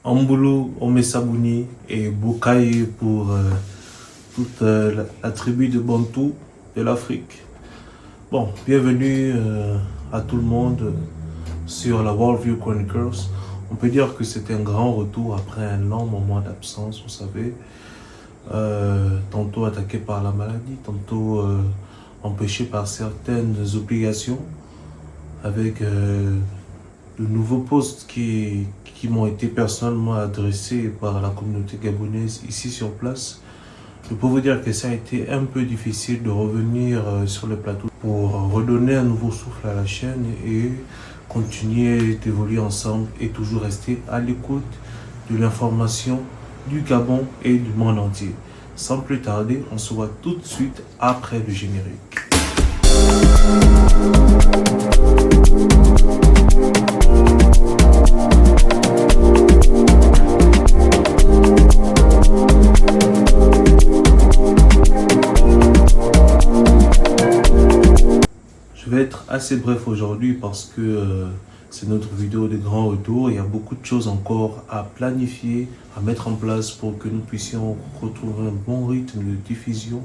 Ambulu, Omesabouni et Bokaye pour toute la tribu de Bantou de l'Afrique. Bon, bienvenue à tout le monde sur la Worldview Chronicles. On peut dire que c'est un grand retour après un long moment d'absence, vous savez. Tantôt attaqué par la maladie, tantôt empêché par certaines obligations, avec de nouveaux posts qui m'ont été personnellement adressés par la communauté gabonaise ici sur place. Je peux vous dire que ça a été un peu difficile de revenir sur le plateau pour redonner un nouveau souffle à la chaîne et continuer d'évoluer ensemble et toujours rester à l'écoute de l'information du Gabon et du monde entier. Sans plus tarder, on se voit tout de suite après le générique. Je vais être assez bref aujourd'hui parce que c'est notre vidéo de grand retour. Il y a beaucoup de choses encore à planifier, à mettre en place pour que nous puissions retrouver un bon rythme de diffusion.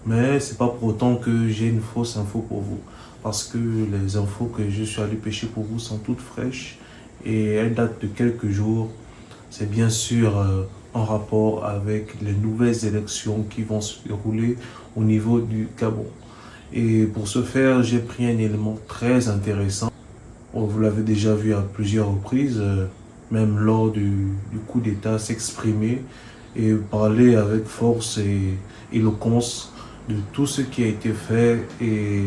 Mais c'est pas pour autant que j'ai une fausse info pour vous. Parce que les infos que je suis allé pêcher pour vous sont toutes fraîches et elles datent de quelques jours. C'est bien sûr en rapport avec les nouvelles élections qui vont se dérouler au niveau du Gabon. Et pour ce faire, j'ai pris un élément très intéressant. Vous l'avez déjà vu à plusieurs reprises, même lors du coup d'État, s'exprimer et parler avec force et éloquence de tout ce qui a été fait et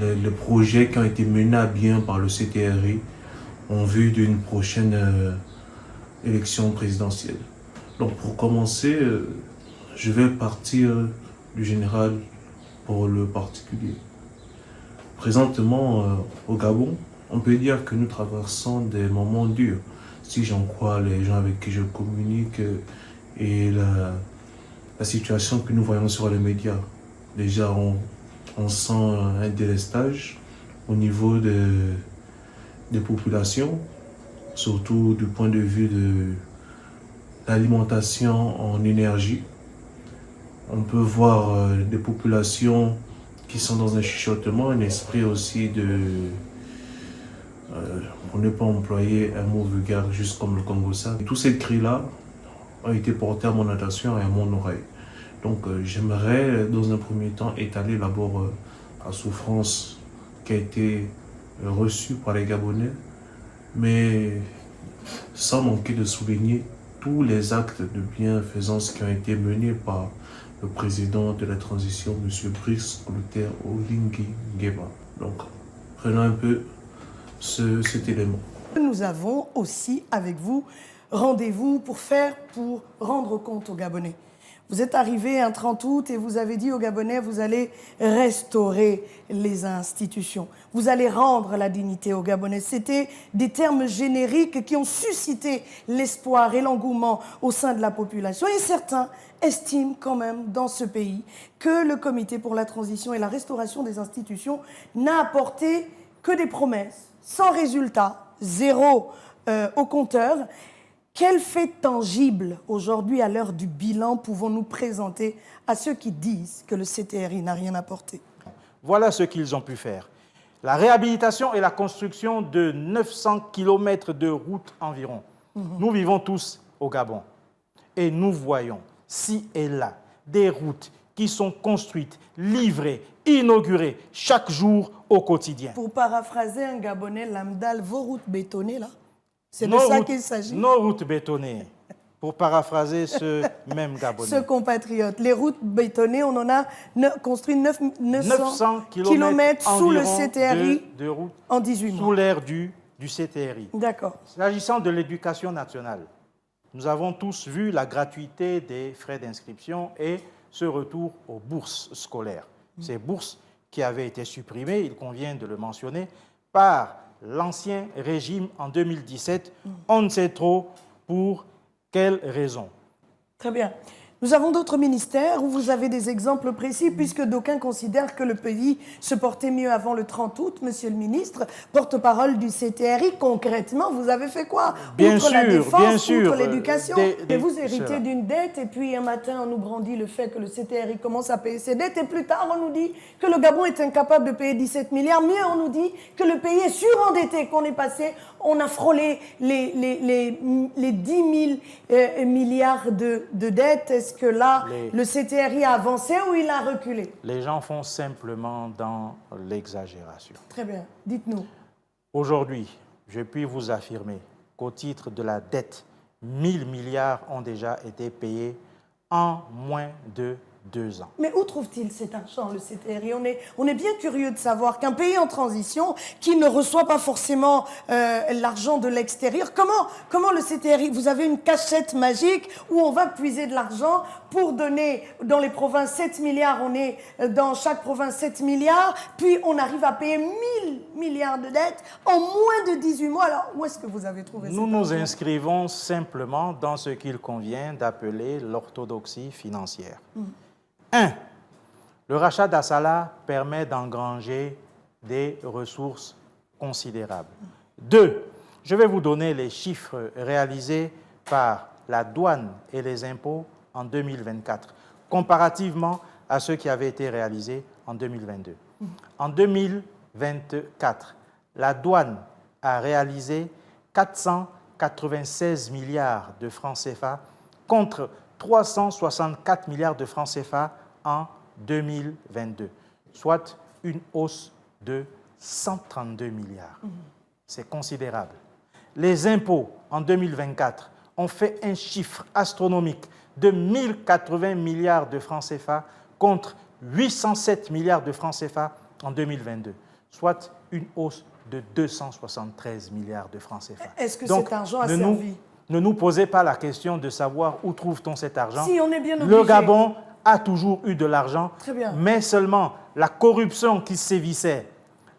les projets qui ont été menés à bien par le CTRI en vue d'une prochaine élection présidentielle. Donc pour commencer, je vais partir du général pour le particulier. Présentement, au Gabon, on peut dire que nous traversons des moments durs, si j'en crois les gens avec qui je communique et la situation que nous voyons sur les médias. Déjà, on sent un délestage au niveau des populations, surtout du point de vue de l'alimentation en énergie. On peut voir des populations qui sont dans un chuchotement, un esprit aussi pour ne pas employer un mot vulgaire, juste comme le Congo-Ça. Tous ces cris-là ont été portés à mon attention et à mon oreille. Donc j'aimerais dans un premier temps étaler d'abord la souffrance qui a été reçue par les Gabonais, mais sans manquer de souligner tous les actes de bienfaisance qui ont été menés par le président de la transition, M. Brice Clotaire Oligui Nguema. Donc, prenons un peu cet élément. Nous avons aussi avec vous rendez-vous pour rendre compte aux Gabonais. Vous êtes arrivé un 30 août et vous avez dit aux Gabonais, vous allez restaurer les institutions. Vous allez rendre la dignité aux Gabonais. C'était des termes génériques qui ont suscité l'espoir et l'engouement au sein de la population. Et certains estiment quand même dans ce pays que le Comité pour la transition et la restauration des institutions n'a apporté que des promesses, sans résultat, zéro au compteur. Quel fait tangible, aujourd'hui, à l'heure du bilan, pouvons-nous présenter à ceux qui disent que le CTRI n'a rien apporté? Voilà ce qu'ils ont pu faire. La réhabilitation et la construction de 900 km de routes environ. Nous vivons tous au Gabon et nous voyons, ci et là, des routes qui sont construites, livrées, inaugurées chaque jour au quotidien. Pour paraphraser un Gabonais lambda, vos routes bétonnées, là, c'est de ça qu'il s'agit. Nos routes bétonnées, pour paraphraser ce même Gabonais. Ce compatriote. Les routes bétonnées, on en a construit 900 km sous le CTRI de routes en 18 mois. Sous l'ère du CTRI. D'accord. S'agissant de l'éducation nationale, nous avons tous vu la gratuité des frais d'inscription et ce retour aux bourses scolaires. Ces bourses qui avaient été supprimées, il convient de le mentionner, par l'ancien régime en 2017. On ne sait trop pour quelles raisons. Très bien. Nous avons d'autres ministères où vous avez des exemples précis, puisque d'aucuns considèrent que le pays se portait mieux avant le 30 août. Monsieur le ministre, porte-parole du CTRI, concrètement, vous avez fait quoi? Bien outre sûr, la défense, bien sûr, outre l'éducation. Et vous héritez cela. d'une dette, et puis un matin, on nous brandit le fait que le CTRI commence à payer ses dettes, et plus tard, on nous dit que le Gabon est incapable de payer 17 milliards. Mieux, on nous dit que le pays est surendetté, qu'on est passé, on a frôlé les 10 000 milliards de dettes. Est-ce que là, le CTRI a avancé ou il a reculé? Les gens font simplement dans l'exagération. Très bien, dites-nous. Aujourd'hui, je puis vous affirmer qu'au titre de la dette, 1000 milliards ont déjà été payés en moins de 2 ans. Mais où trouve-t-il cet argent, le CTRI? On est bien curieux de savoir qu'un pays en transition, qui ne reçoit pas forcément l'argent de l'extérieur, comment le CTRI, vous avez une cachette magique où on va puiser de l'argent pour donner dans les provinces 7 milliards, on est dans chaque province 7 milliards, puis on arrive à payer 1000 milliards de dettes en moins de 18 mois. Alors, où est-ce que vous avez trouvé cet argent? Nous nous inscrivons simplement dans ce qu'il convient d'appeler l'orthodoxie financière. 1. Le rachat d'Assala permet d'engranger des ressources considérables. 2. Je vais vous donner les chiffres réalisés par la douane et les impôts en 2024, comparativement à ceux qui avaient été réalisés en 2022. En 2024, la douane a réalisé 496 milliards de francs CFA contre 364 milliards de francs CFA en 2022, soit une hausse de 132 milliards. C'est considérable. Les impôts en 2024 ont fait un chiffre astronomique de 1080 milliards de francs CFA contre 807 milliards de francs CFA en 2022, soit une hausse de 273 milliards de francs CFA. Est-ce que Donc, cet argent a servi? Ne nous posez pas la question de savoir où trouve-t-on cet argent. Si, on est bien obligé. Le Gabon a toujours eu de l'argent, mais seulement la corruption qui sévissait,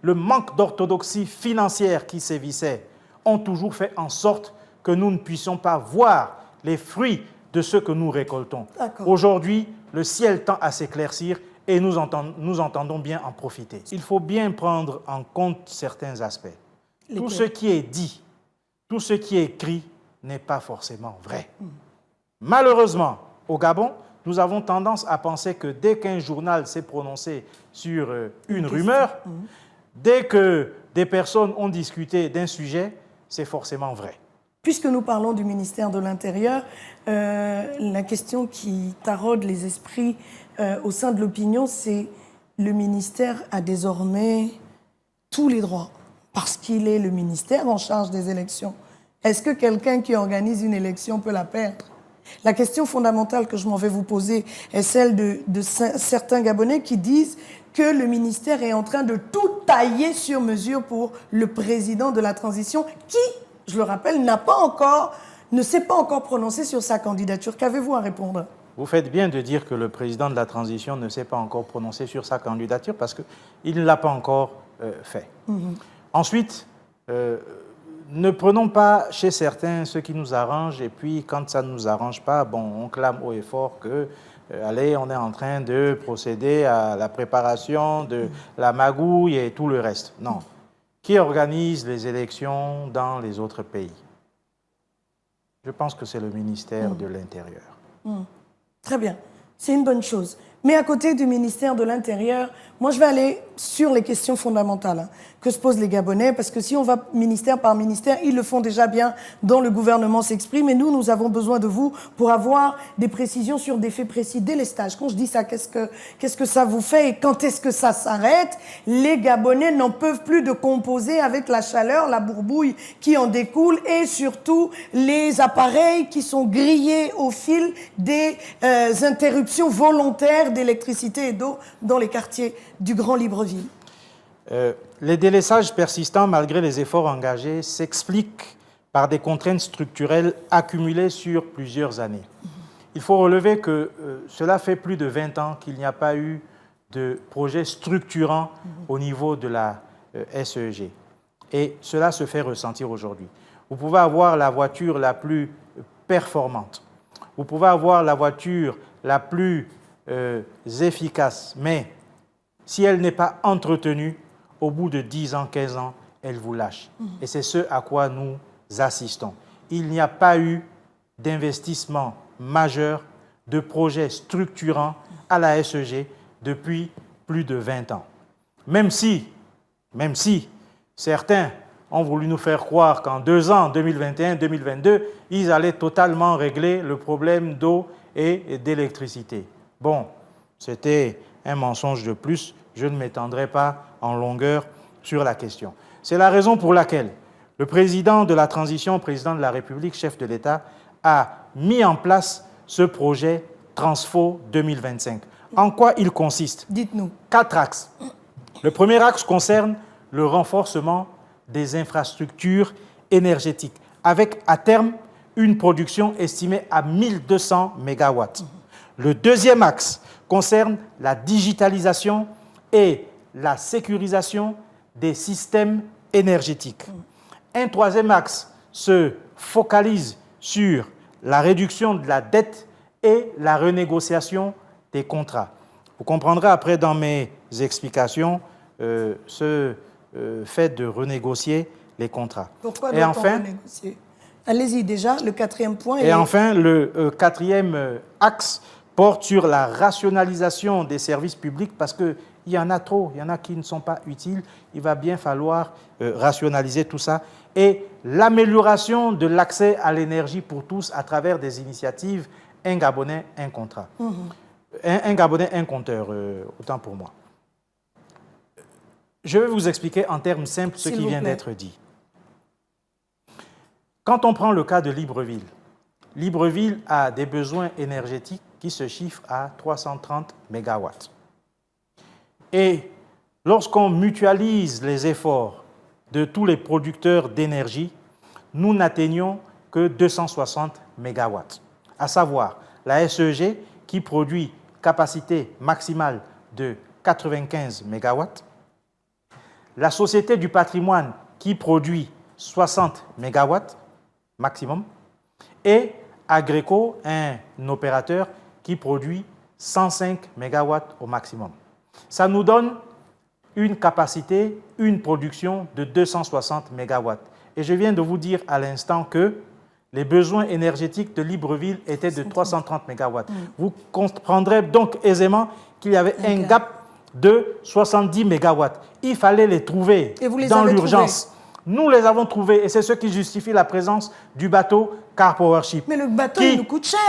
le manque d'orthodoxie financière qui sévissait, ont toujours fait en sorte que nous ne puissions pas voir les fruits de ce que nous récoltons. Aujourd'hui, le ciel tend à s'éclaircir et nous entendons bien en profiter. Il faut bien prendre en compte certains aspects. Tout ce qui est dit, tout ce qui est écrit n'est pas forcément vrai. Malheureusement, au Gabon, nous avons tendance à penser que dès qu'un journal s'est prononcé sur une rumeur, dès que des personnes ont discuté d'un sujet, c'est forcément vrai. Puisque nous parlons du ministère de l'Intérieur, la question qui taraude les esprits au sein de l'opinion, c'est le ministère a désormais tous les droits, parce qu'il est le ministère en charge des élections. Est-ce que quelqu'un qui organise une élection peut la perdre? La question fondamentale que je m'en vais vous poser est celle de certains Gabonais qui disent que le ministère est en train de tout tailler sur mesure pour le président de la transition qui, je le rappelle, ne s'est pas encore prononcé sur sa candidature. Qu'avez-vous à répondre? Vous faites bien de dire que le président de la transition ne s'est pas encore prononcé sur sa candidature parce qu'il ne l'a pas encore fait. Ensuite, ne prenons pas chez certains ce qui nous arrange et puis quand ça ne nous arrange pas, bon, on clame haut et fort que allez, on est en train de procéder à la préparation de la magouille et tout le reste. Non. Qui organise les élections dans les autres pays? Je pense que c'est le ministère de l'Intérieur. Très bien, c'est une bonne chose. Mais à côté du ministère de l'Intérieur, moi je vais aller sur les questions fondamentales que se posent les Gabonais, parce que si on va ministère par ministère, ils le font déjà bien dans le gouvernement s'exprime, et nous avons besoin de vous pour avoir des précisions sur des faits précis. Délestage, quand je dis ça, qu'est-ce que ça vous fait et quand est-ce que ça s'arrête? Les Gabonais n'en peuvent plus de composer avec la chaleur, la bourbouille qui en découle, et surtout les appareils qui sont grillés au fil des interruptions volontaires d'électricité et d'eau dans les quartiers du Grand Libreville. Les délaissages persistants, malgré les efforts engagés, s'expliquent par des contraintes structurelles accumulées sur plusieurs années. Il faut relever que cela fait plus de 20 ans qu'il n'y a pas eu de projet structurant au niveau de la SEG. Et cela se fait ressentir aujourd'hui. Vous pouvez avoir la voiture la plus performante, vous pouvez avoir la voiture la plus efficace, mais si elle n'est pas entretenue, au bout de 10 ans, 15 ans, elle vous lâche. Et c'est ce à quoi nous assistons. Il n'y a pas eu d'investissement majeur, de projet structurant à la SEG depuis plus de 20 ans. Même si certains ont voulu nous faire croire qu'en 2 ans, 2021-2022, ils allaient totalement régler le problème d'eau et d'électricité. Bon, c'était un mensonge de plus. Je ne m'étendrai pas en longueur sur la question. C'est la raison pour laquelle le président de la transition, président de la République, chef de l'État, a mis en place ce projet Transfo 2025. En quoi il consiste? Dites-nous. 4 axes. Le premier axe concerne le renforcement des infrastructures énergétiques, avec à terme une production estimée à 1200 MW. Le deuxième axe concerne la digitalisation et la sécurisation des systèmes énergétiques. Un troisième axe se focalise sur la réduction de la dette et la renégociation des contrats. Vous comprendrez après dans mes explications ce fait de renégocier les contrats. Pourquoi doit-on renégocier? Allez-y déjà, le quatrième point. Et enfin, le quatrième axe porte sur la rationalisation des services publics parce qu'il y en a trop, il y en a qui ne sont pas utiles. Il va bien falloir rationaliser tout ça. Et l'amélioration de l'accès à l'énergie pour tous à travers des initiatives Un Gabonais, un contrat. Un Gabonais, un compteur, autant pour moi. Je vais vous expliquer en termes simples ce qui vient d'être dit. Quand on prend le cas de Libreville, Libreville a des besoins énergétiques qui se chiffrent à 330 MW. Et lorsqu'on mutualise les efforts de tous les producteurs d'énergie, nous n'atteignons que 260 MW. À savoir, la SEG qui produit capacité maximale de 95 MW, la Société du patrimoine qui produit 60 MW maximum, et Agreco, un opérateur qui produit 105 MW au maximum. Ça nous donne une capacité, une production de 260 MW. Et je viens de vous dire à l'instant que les besoins énergétiques de Libreville étaient de 330 MW. Vous comprendrez donc aisément qu'il y avait un gap de 70 MW. Il fallait les trouver dans l'urgence. Nous les avons trouvés et c'est ce qui justifie la présence du bateau Car Powership. Mais le bateau, il nous coûte cher.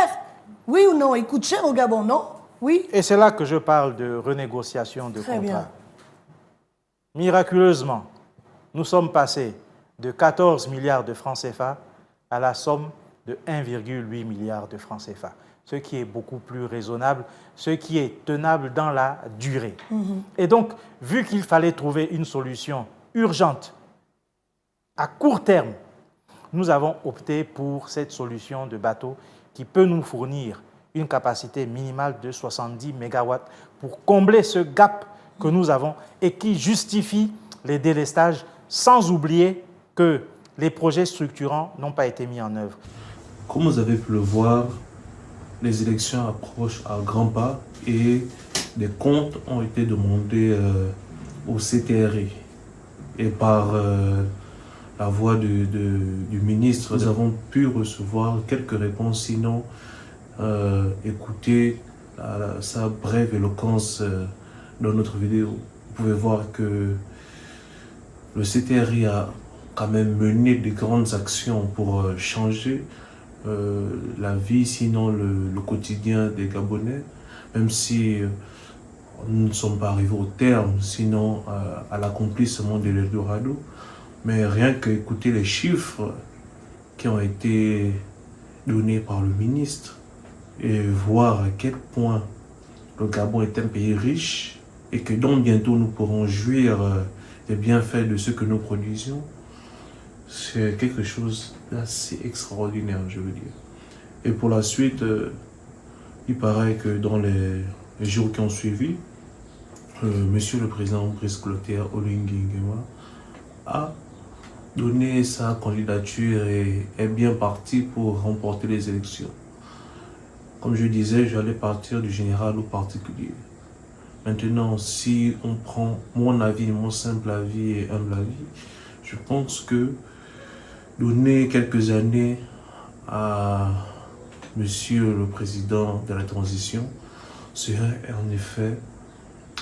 Oui ou non? Il coûte cher au Gabon, non? Oui. Et c'est là que je parle de renégociation de contrats. Bien. Miraculeusement, nous sommes passés de 14 milliards de francs CFA à la somme de 1,8 milliard de francs CFA, ce qui est beaucoup plus raisonnable, ce qui est tenable dans la durée. Et donc, vu qu'il fallait trouver une solution urgente, à court terme, nous avons opté pour cette solution de bateau qui peut nous fournir une capacité minimale de 70 MW pour combler ce gap que nous avons et qui justifie les délestages, sans oublier que les projets structurants n'ont pas été mis en œuvre. Comme vous avez pu le voir, les élections approchent à grands pas et des comptes ont été demandés au CTRI. Et par la voix du ministre, nous avons pu recevoir quelques réponses, sinon écoutez sa brève éloquence dans notre vidéo. Vous pouvez voir que le CTRI a quand même mené de grandes actions pour changer la vie, sinon le quotidien des Gabonais, même si nous ne sommes pas arrivés au terme, sinon à l'accomplissement de l'Eldorado. Mais rien qu'écouter les chiffres qui ont été donnés par le ministre et voir à quel point le Gabon est un pays riche et que donc bientôt nous pourrons jouir des bienfaits de ce que nous produisions, c'est quelque chose d'assez extraordinaire, je veux dire. Et pour la suite, il paraît que dans les jours qui ont suivi, Monsieur le Président Brice Clotaire Oligui Nguema a donné sa candidature et est bien parti pour remporter les élections. Comme je disais, j'allais partir du général au particulier. Maintenant, si on prend mon avis, mon simple avis et humble avis, je pense que donner quelques années à Monsieur le Président de la transition serait en effet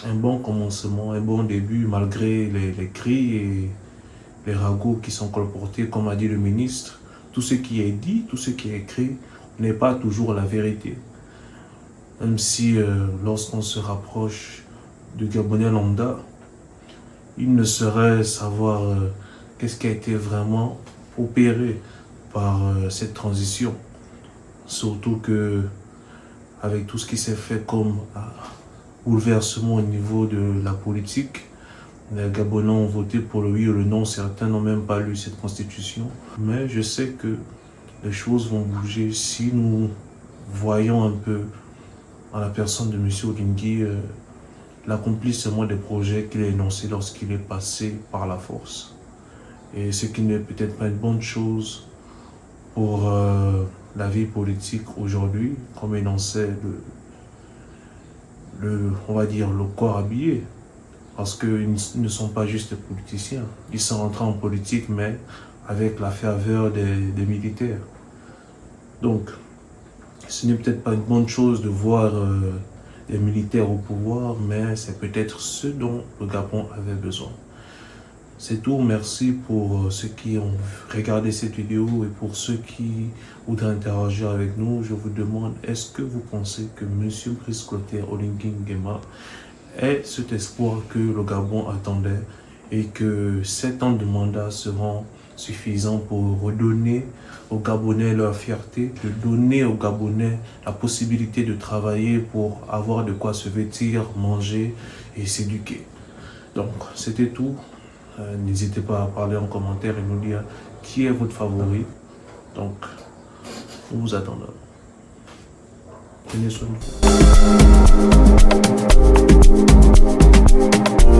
un bon commencement, un bon début, malgré les cris et les ragots qui sont colportés, comme a dit le ministre. Tout ce qui est dit, tout ce qui est écrit n'est pas toujours la vérité. Même si lorsqu'on se rapproche du Gabonais lambda, il ne saurait savoir qu'est-ce qui a été vraiment opéré par cette transition. Surtout que avec tout ce qui s'est fait comme bouleversement au niveau de la politique, les Gabonais ont voté pour le oui ou le non. Certains n'ont même pas lu cette constitution. Mais je sais que les choses vont bouger si nous voyons un peu à la personne de M. Oligui l'accomplissement des projets qu'il a énoncés lorsqu'il est passé par la force. Et ce qui n'est peut-être pas une bonne chose pour la vie politique aujourd'hui, comme énonçait on va dire, le corps habillé. Parce qu'ils ne sont pas juste politiciens. Ils sont rentrés en politique, mais avec la faveur des militaires. Donc, ce n'est peut-être pas une bonne chose de voir des militaires au pouvoir, mais c'est peut-être ce dont le Gabon avait besoin. C'est tout. Merci pour ceux qui ont regardé cette vidéo et pour ceux qui voudraient interagir avec nous. Je vous demande, est-ce que vous pensez que M. Brice Clotaire Oligui Nguema est cet espoir que le Gabon attendait et que 7 ans de mandat seront suffisants pour redonner aux Gabonais leur fierté, de donner aux Gabonais la possibilité de travailler pour avoir de quoi se vêtir, manger et s'éduquer. Donc, c'était tout. N'hésitez pas à parler en commentaire et nous dire qui est votre favori. Donc, nous vous attendons. Prenez soin de vous.